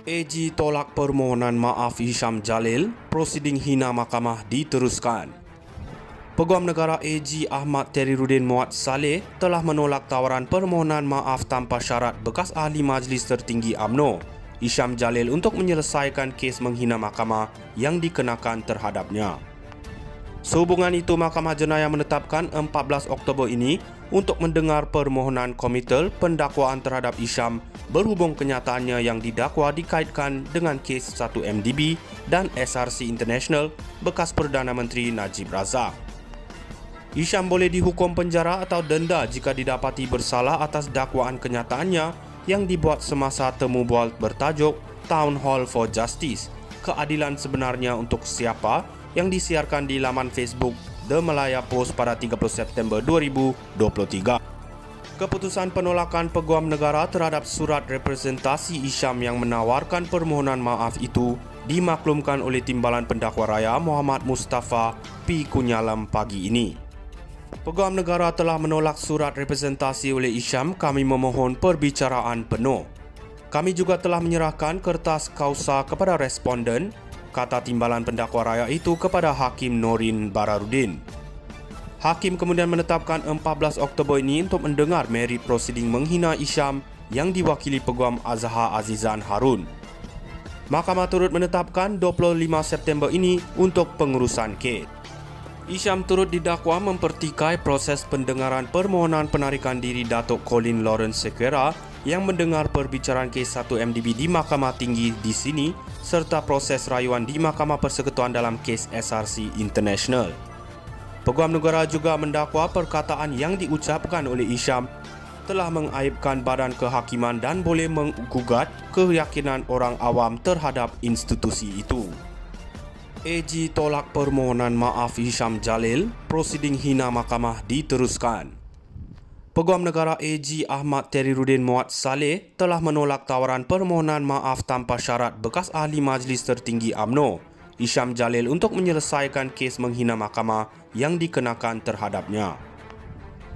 AG tolak permohonan maaf Hisham Jalil, prosiding hina mahkamah diteruskan. Peguam Negara AG Ahmad Teriruddin Muhammad Saleh telah menolak tawaran permohonan maaf tanpa syarat bekas ahli Majlis Tertinggi UMNO, Hisham Jalil untuk menyelesaikan kes menghina mahkamah yang dikenakan terhadapnya. Sehubungan itu, Mahkamah Jenayah menetapkan 14 Oktober ini untuk mendengar permohonan komitel pendakwaan terhadap Hisham berhubung kenyataannya yang didakwa dikaitkan dengan kes 1MDB dan SRC International bekas Perdana Menteri Najib Razak. Hisham boleh dihukum penjara atau denda jika didapati bersalah atas dakwaan kenyataannya yang dibuat semasa temu bual bertajuk Town Hall for Justice, keadilan sebenarnya untuk siapa, yang disiarkan di laman Facebook The Malaya Post pada 30 September 2023. Keputusan penolakan Peguam Negara terhadap surat representasi Hisham yang menawarkan permohonan maaf itu dimaklumkan oleh Timbalan Pendakwa Raya Muhammad Mustafa P. Kunyalam pagi ini. Peguam Negara telah menolak surat representasi oleh Hisham. Kami memohon perbicaraan penuh. Kami juga telah menyerahkan kertas kausa kepada responden, kata Timbalan Pendakwa Raya itu kepada Hakim Norin Bararudin. Hakim kemudian menetapkan 14 Oktober ini untuk mendengar merit prosiding menghina Hisham yang diwakili Peguam Azhar Azizan Harun. Mahkamah turut menetapkan 25 September ini untuk pengurusan kes. Hisham turut didakwa mempertikai proses pendengaran permohonan penarikan diri Datuk Colin Lawrence Sequeira yang mendengar perbicaraan kes 1MDB di Mahkamah Tinggi di sini serta proses rayuan di Mahkamah Persekutuan dalam kes SRC International. Peguam Negara juga mendakwa perkataan yang diucapkan oleh Hisham telah mengaibkan badan kehakiman dan boleh menggugat keyakinan orang awam terhadap institusi itu. AG tolak permohonan maaf Hisham Jalil, prosiding hina mahkamah diteruskan. Peguam Negara AG Ahmad Teriruddin Muhammad Saleh telah menolak tawaran permohonan maaf tanpa syarat bekas ahli Majlis Tertinggi UMNO, Hisham Jalil untuk menyelesaikan kes menghina mahkamah yang dikenakan terhadapnya.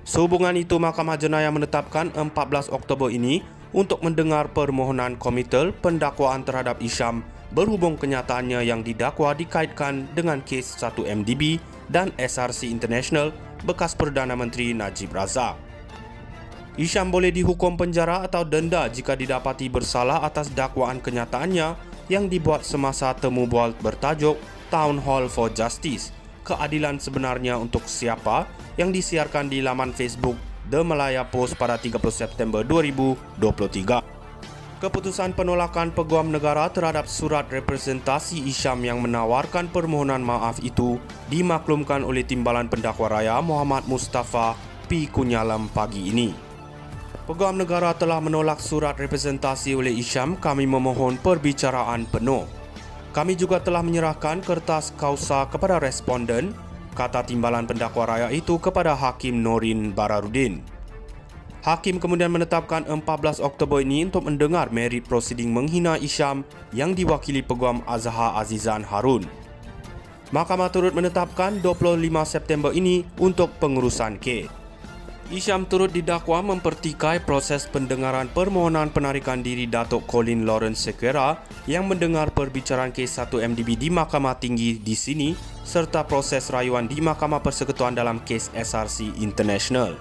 Sehubungan itu, Mahkamah Jenayah menetapkan 14 Oktober ini untuk mendengar permohonan komitel pendakwaan terhadap Hisham berhubung kenyataannya yang didakwa dikaitkan dengan kes 1MDB dan SRC International bekas Perdana Menteri Najib Razak. Hisham boleh dihukum penjara atau denda jika didapati bersalah atas dakwaan kenyataannya yang dibuat semasa temu bual bertajuk Town Hall for Justice, keadilan sebenarnya untuk siapa, yang disiarkan di laman Facebook The Malaya Post pada 30 September 2023. Keputusan penolakan Peguam Negara terhadap surat representasi Hisham yang menawarkan permohonan maaf itu dimaklumkan oleh Timbalan Pendakwa Raya Muhammad Mustafa P. Kunyalam pagi ini. Peguam Negara telah menolak surat representasi oleh Hisham. Kami memohon perbicaraan penuh. Kami juga telah menyerahkan kertas kausa kepada responden, kata Timbalan Pendakwa Raya itu kepada Hakim Norin Bararudin. Hakim kemudian menetapkan 14 Oktober ini untuk mendengar merit prosiding menghina Hisham yang diwakili Peguam Azhar Azizan Harun. Mahkamah turut menetapkan 25 September ini untuk pengurusan kes. Hisham turut didakwa mempertikai proses pendengaran permohonan penarikan diri Datuk Colin Lawrence Sequeira yang mendengar perbicaraan kes 1MDB di Mahkamah Tinggi di sini serta proses rayuan di Mahkamah Persekutuan dalam kes SRC International.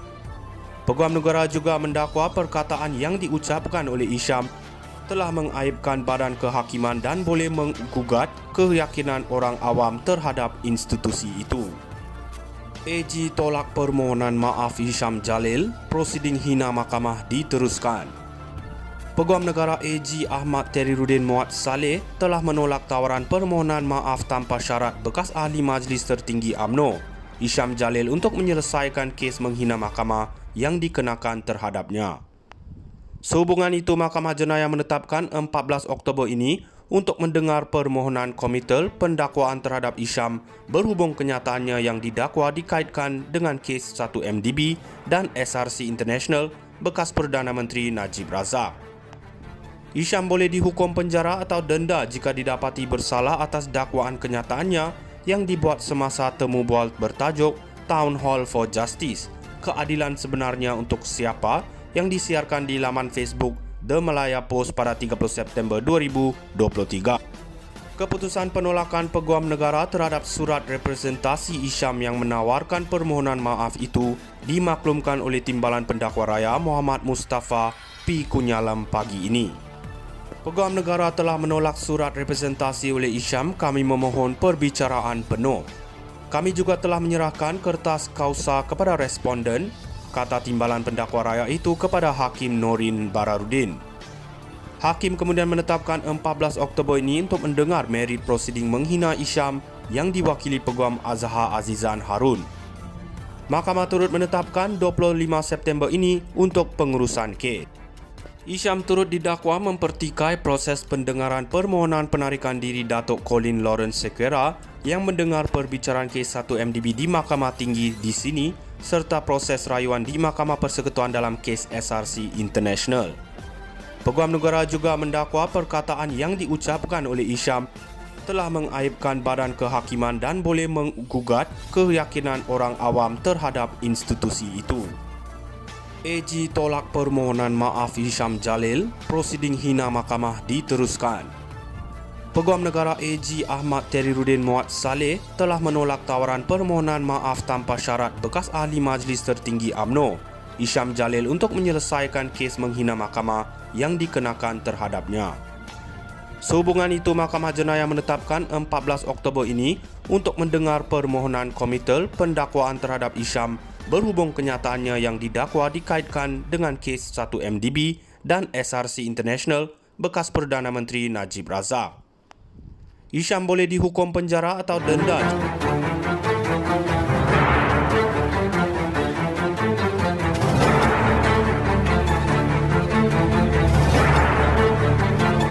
Peguam Negara juga mendakwa perkataan yang diucapkan oleh Hisham telah mengaibkan badan kehakiman dan boleh menggugat keyakinan orang awam terhadap institusi itu. AG tolak permohonan maaf Hisham Jalil, prosiding hina mahkamah diteruskan. Peguam Negara AG Ahmad Teriruddin Muhammad Saleh telah menolak tawaran permohonan maaf tanpa syarat bekas ahli Majlis Tertinggi UMNO, Hisham Jalil untuk menyelesaikan kes menghina mahkamah yang dikenakan terhadapnya. Sehubungan itu, Mahkamah Jenayah menetapkan 14 Oktober ini untuk mendengar permohonan komitel pendakwaan terhadap Hisham berhubung kenyataannya yang didakwa dikaitkan dengan kes 1MDB dan SRC International bekas Perdana Menteri Najib Razak. Hisham boleh dihukum penjara atau denda jika didapati bersalah atas dakwaan kenyataannya yang dibuat semasa temu bual bertajuk Town Hall for Justice, keadilan sebenarnya untuk siapa, yang disiarkan di laman Facebook The Malaya Post pada 30 September 2023. Keputusan penolakan Peguam Negara terhadap surat representasi Isham yang menawarkan permohonan maaf itu dimaklumkan oleh Timbalan Pendakwa Raya Muhammad Mustafa P. Kunyalam pagi ini. Peguam Negara telah menolak surat representasi oleh Isham. Kami memohon perbicaraan penuh. Kami juga telah menyerahkan kertas kausa kepada responden, kata Timbalan Pendakwa Raya itu kepada Hakim Norin Bararudin. Hakim kemudian menetapkan 14 Oktober ini untuk mendengar merit prosiding menghina Isham yang diwakili Peguam Azhar Azizan Harun. Mahkamah turut menetapkan 25 September ini untuk pengurusan kes. Isham turut didakwa mempertikai proses pendengaran permohonan penarikan diri Datuk Colin Lawrence Sequeira yang mendengar perbicaraan kes 1 MDB di Mahkamah Tinggi di sini serta proses rayuan di Mahkamah Persekutuan dalam kes SRC International. Peguam Negara juga mendakwa perkataan yang diucapkan oleh Isham telah mengaibkan badan kehakiman dan boleh menggugat keyakinan orang awam terhadap institusi itu. AG tolak permohonan maaf Hisham Jalil, prosiding hina mahkamah diteruskan. Peguam Negara AG Ahmad Teriruddin Muhammad Saleh telah menolak tawaran permohonan maaf tanpa syarat bekas ahli Majlis Tertinggi UMNO, Hisham Jalil untuk menyelesaikan kes menghina mahkamah yang dikenakan terhadapnya. Sehubungan itu, Mahkamah Jenayah menetapkan 14 Oktober ini untuk mendengar permohonan komitel pendakwaan terhadap Isham berhubung kenyataannya yang didakwa dikaitkan dengan kes 1 MDB dan SRC International bekas Perdana Menteri Najib Razak. Isham boleh dihukum penjara atau denda.